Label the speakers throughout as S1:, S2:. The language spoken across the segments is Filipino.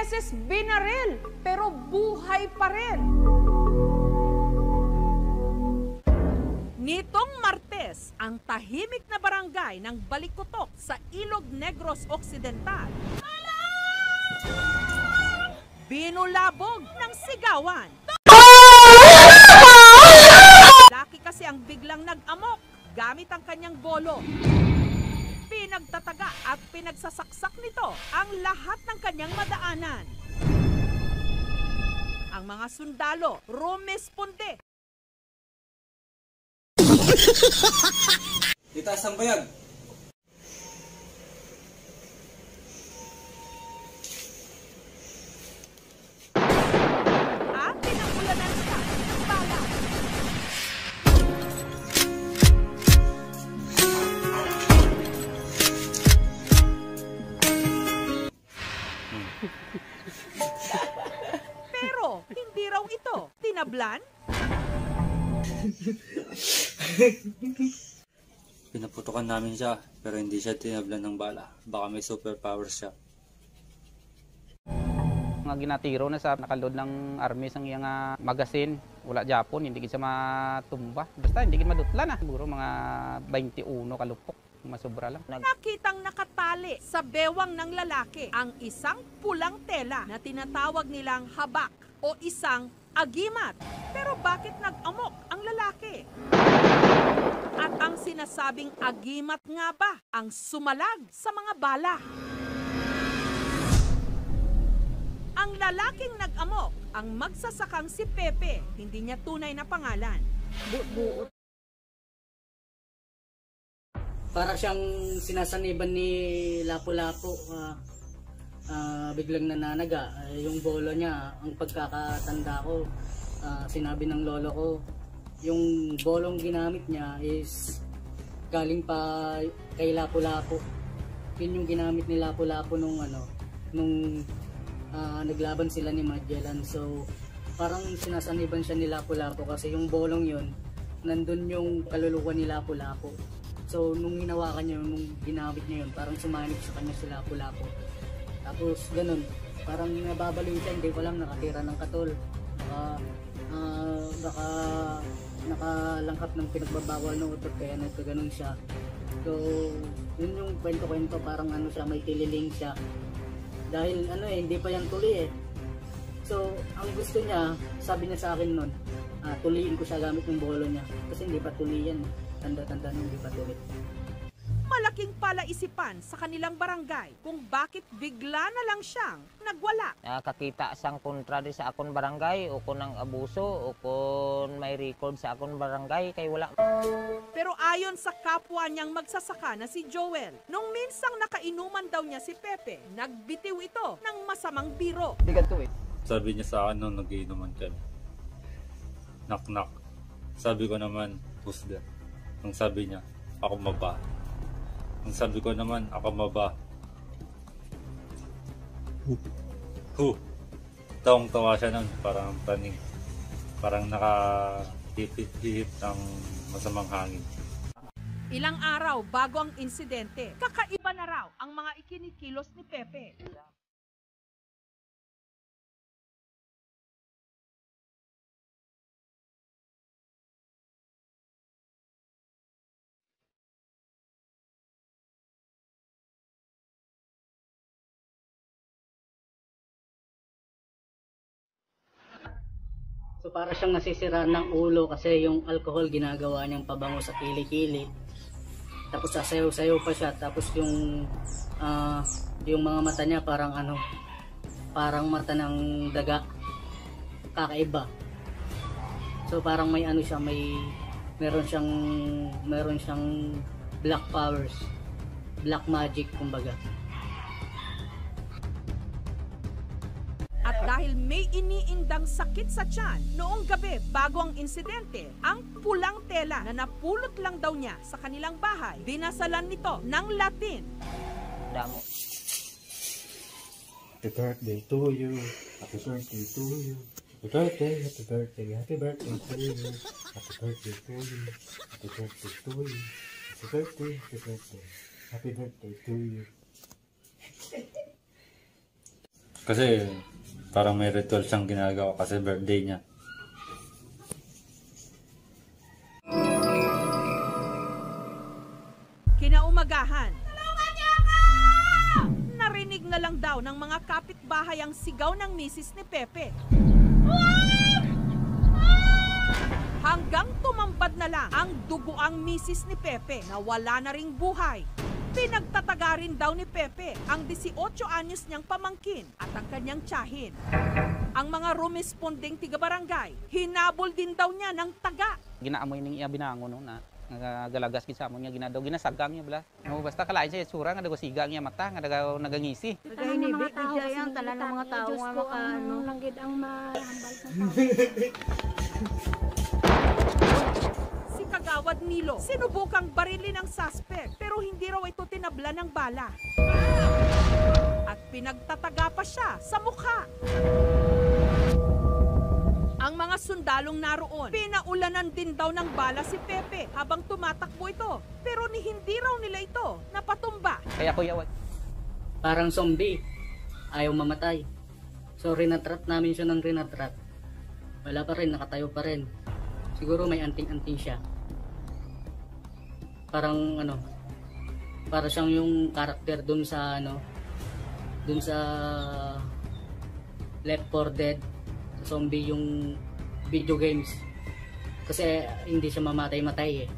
S1: beses binaril, pero buhay pa rin. Nitong Martes, ang tahimik na barangay ng Balikutok sa Ilog Negros Occidental binulabog ng sigawan. Laki kasi ang biglang nag-amok gamit ang kanyang bolo. Pinagtataga at pinagsasaksak nito ang lahat ng kanyang madaanan. Ang mga sundalo rumesponde.
S2: Itaas ang bayag.
S1: At pinangulanan siya ng bala. Pero hindi raw ito tinablan.
S2: Pinaputukan namin siya, pero hindi siya tinablan ng bala. Baka may superpowers siya.
S3: Mga ginatiro na sa nakaload ng army sang iyang magasin, wala Japon, hindi kita matumba. Basta hindi kita madutla na. Siguro mga 21 kalupok, masobra lang.
S1: Nakitang nakatali sa bewang ng lalaki ang isang pulang tela na tinatawag nilang habak o isang agimat. Pero bakit nag-amok ang lalaki? At ang sinasabing agimat nga ba ang sumalag sa mga bala? Ang lalaking nag-amok, ang magsasakang si Pepe, hindi niya tunay na pangalan. Buot.
S4: Para siyang sinasaniban ni Lapu-Lapu, biglang nananaga. Yung bolo niya, ang pagkakatanda ko, sinabi ng lolo ko, yung bolong ginamit niya is galing pa kay Lapu-Lapu. Yun yung ginamit ni Lapu-Lapu nung naglaban sila ni Magellan. So parang sinasaniban siya ni Lapu-Lapu kasi yung bolong yun, nandun yung kaluluwa ni Lapu-Lapu. So nung hinawakan niya, nung ginamit niya yun, parang sumanig sa kanya si Lapu-Lapu. Tapos ganun, parang nababaliw siya, hindi ko lang nakatira ng katol. Baka nakalangkap ng pinagbabawal ng utot, kaya nagkaganon siya. So yun yung kwento-kwento, parang siya, may tililing siya. Dahil hindi pa yan tuli eh. So ang gusto niya, sabi niya sa akin nun, tuliin ko siya gamit ng bolo niya. Kasi hindi pa tuli yan. Tanda-tanda nung hindi pa tuli.
S1: Malaking palaisipan sa kanilang barangay kung bakit bigla na lang siyang nagwala.
S5: Nakakita sang kontra di sa akon barangay o kung ng abuso o kung may record sa akon barangay kay wala.
S1: Pero ayon sa kapwa niyang magsasaka na si Joel, nung minsang nakainuman daw niya si Pepe, nagbitiw ito ng masamang biro.
S2: Sabi niya sa akin nung nagiinuman kami, knock-knock. Sabi ko naman, who's that? Ang sabi niya, ako maba. Ang sabi ko naman, ako maba. Tawang-tawa siya nun, parang taning. Parang nakahihip ng masamang hangin.
S1: Ilang araw bago ang insidente, kakaiba na raw ang mga ikinikilos ni Pepe.
S4: So para siyang nasisira ng ulo kasi yung alcohol ginagawa niyang pabango sa kilikili. Tapos sasayaw-sayaw pa siya, tapos yung mga mata niya parang mata ng daga. Kakaiba. So parang may siya, meron siyang black powers. Black magic kumbaga.
S1: At dahil may iniindang sakit sa tiyan, noong gabi bago ang insidente, ang pulang tela na napulot lang daw niya sa kanilang bahay, dinasalan nito ng Latin.
S5: Damo.
S6: Happy birthday to you. Happy birthday to you. Happy birthday, happy birthday, happy birthday to you. Happy birthday to you. Happy birthday to you. Happy birthday, happy birthday. Happy birthday to you.
S2: Kasi parang may ritual siyang ginagawa kasi birthday niya.
S1: Kinaumagahan, narinig na lang daw ng mga kapitbahay ang sigaw ng misis ni Pepe. Hanggang tumambad na lang ang duguang misis ni Pepe na wala na ring buhay. Pinagtataga rin daw ni Pepe ang 18 anyos niyang pamangkin at ang kanyang tiyahin. Ang mga rumesponding tiga-barangay, hinabol din daw niya ng taga.
S3: Ginaamoy ning iya binangon no na galagas gid sa amon niya ginadaw ginasagang niya bala. No basta kalain siya sura nga dago siga niya mata nga dago nagangisi.
S7: Mga tao yan, tala ng mga tao nga makaano. Langgit ang mahambal sa tao.
S1: Si Kagawad Nilo, sinubukang barilin ng suspect pero hindi raw ito tinabla ng bala. At pinagtataga pa siya sa mukha. Ang mga sundalong naroon, pinaulanan din daw ng bala si Pepe habang tumatakbo ito. Pero hindi raw nila ito napatumba.
S3: Kaya kuya
S4: Parang zombie. Ayaw mamatay. So rinatrat namin siya ng rinatrat. Wala pa rin, nakatayo pa rin. Siguro may anting-anting siya. Parang para siyang yung karakter dun sa Left 4 Dead, zombie yung video games. Kasi hindi siya mamatay-matay eh.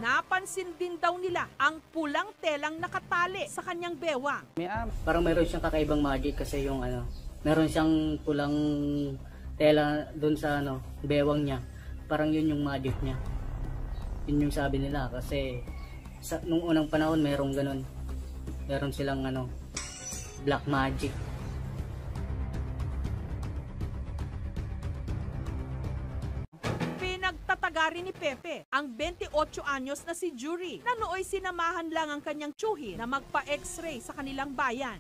S1: Napansin din daw nila ang pulang telang nakatali sa kanyang bewang.
S4: Parang mayroon siyang kakaibang magic kasi yung meron siyang pulang tela dun sa bewang niya. Parang yun yung magic niya. Yun yung sabi nila kasi nung unang panahon merong ganun. Meron silang black magic.
S1: Pinagtataga rin ni Pepe ang 28 anyos na si Jury na nooy sinamahan lang ang kanyang tiyuhin na magpa-x-ray sa kanilang bayan.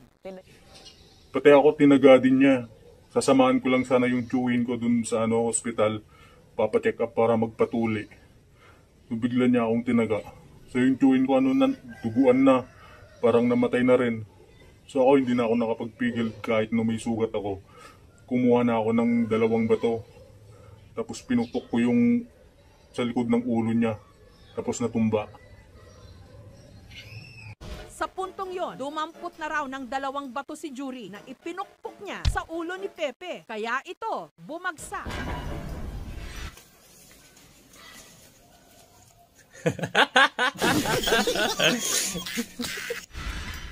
S8: Pati ako tinaga din niya. Sasamahan ko lang sana yung tiyuhin ko dun sa hospital. Papacheck up para magpatuli. So, bigla niya akong tinaga. So yung tiyuhin ko duguan na. Parang namatay na rin. So ako hindi na ako nakapagpigil kahit may sugat ako. Kumuha na ako ng 2 bato. Tapos pinutok ko yung sa likod ng ulo niya. Tapos natumba.
S1: Sa puntong yon, dumampot na raw ng 2 bato si Jury na ipinukpok niya sa ulo ni Pepe. Kaya ito, bumagsak.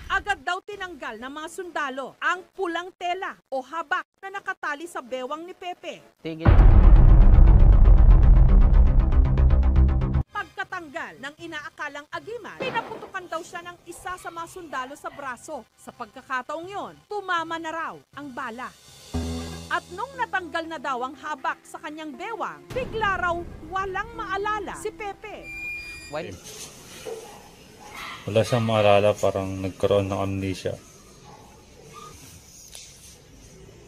S1: Agad daw tinanggal ng mga sundalo ang pulang tela o habak na nakatali sa bewang ni Pepe.
S3: Tigil.
S1: Pagkatanggal ng inaakalang agiman, pinaputukan daw siya ng isa sa mga sundalo sa braso. Sa pagkakataong yon, tumama na raw ang bala. At nung natanggal na daw ang habak sa kanyang bewang, bigla raw walang maalala si Pepe.
S3: Why?
S2: Wala siyang maalala, parang nagkaroon ng amnesia.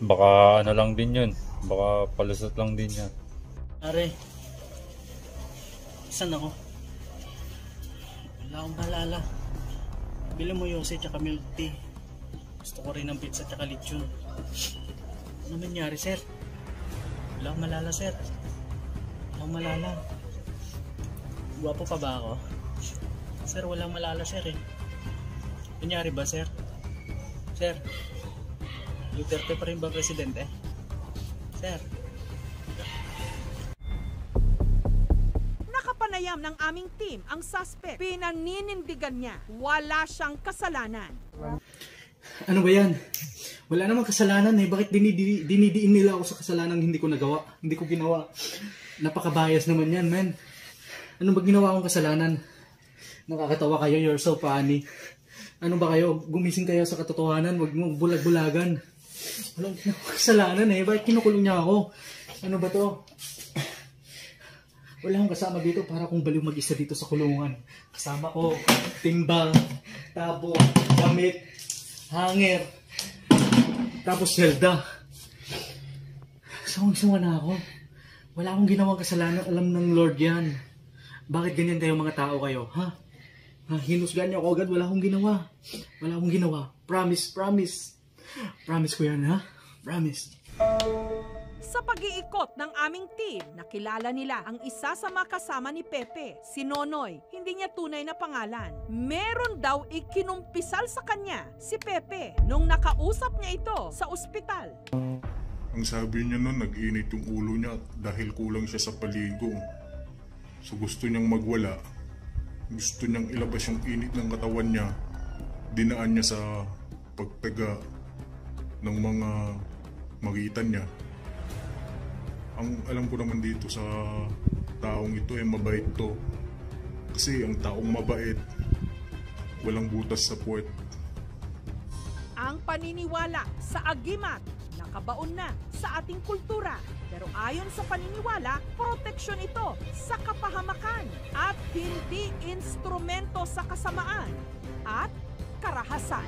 S2: Baka lang din yun. Baka palusot lang din yan.
S9: Are, saan ako? Wala akong maalala. Bili mo yose tsaka milk tea. Gusto ko rin ng pizza tsaka lechon. Ano nangyari, sir? Wala akong malala, sir. Wala akong malala. Guwapo pa ba ako? Sir, walang malala, sir eh. Nangyari ba, sir? Sir, Duterte pa rin ba presidente? Sir.
S1: Nakapanayam ng aming team ang suspect. Pinaninindigan niya. Wala siyang kasalanan.
S9: Ano ba yan? Wala namang kasalanan eh. Bakit dinidiin nila ako sa kasalanang hindi ko nagawa? Hindi ko ginawa. Napaka-bias naman yan, man. Ano ba ginawa akong kasalanan? Nakakatawa kayo, you're so funny. Ano ba kayo? Gumising kayo sa katotohanan, wag mo bulag-bulagan. Walang kasalanan eh. Bakit kinukulong niya ako? Ano ba to? Wala akong kasama dito para kung baliw mag-isa dito sa kulungan. Kasama ko, timba, tabo, damit, hanger, tapos selda. Sawang-sawa na ako. Wala akong ginawang kasalanan. Alam ng Lord yan. Bakit ganyan kayo mga tao kayo? Ha? Hinusgan niyo ako agad. Wala akong ginawa. Wala akong ginawa. Promise, promise. Promise ko yan, ha? Promise.
S1: Sa pag-iikot ng aming team, nakilala nila ang isa sa mga kasama ni Pepe, si Nonoy. Hindi niya tunay na pangalan. Meron daw ikinumpisal sa kanya si Pepe nung nakausap niya ito sa ospital.
S8: Ang sabi niya nun, nag-init yung ulo niya dahil kulang siya sa paligo. So gusto niyang magwala. Gusto niyang ilabas yung init ng katawan niya. Dinaan niya sa pagpega ng mga magitan niya. Ang alam ko naman dito sa taong ito ay mabait to. Kasi ang taong mabait, walang butas sa puwet.
S1: Ang paniniwala sa agimat, nakabaon na sa ating kultura. Pero ayon sa paniniwala, proteksyon ito sa kapahamakan at hindi instrumento sa kasamaan at karahasan.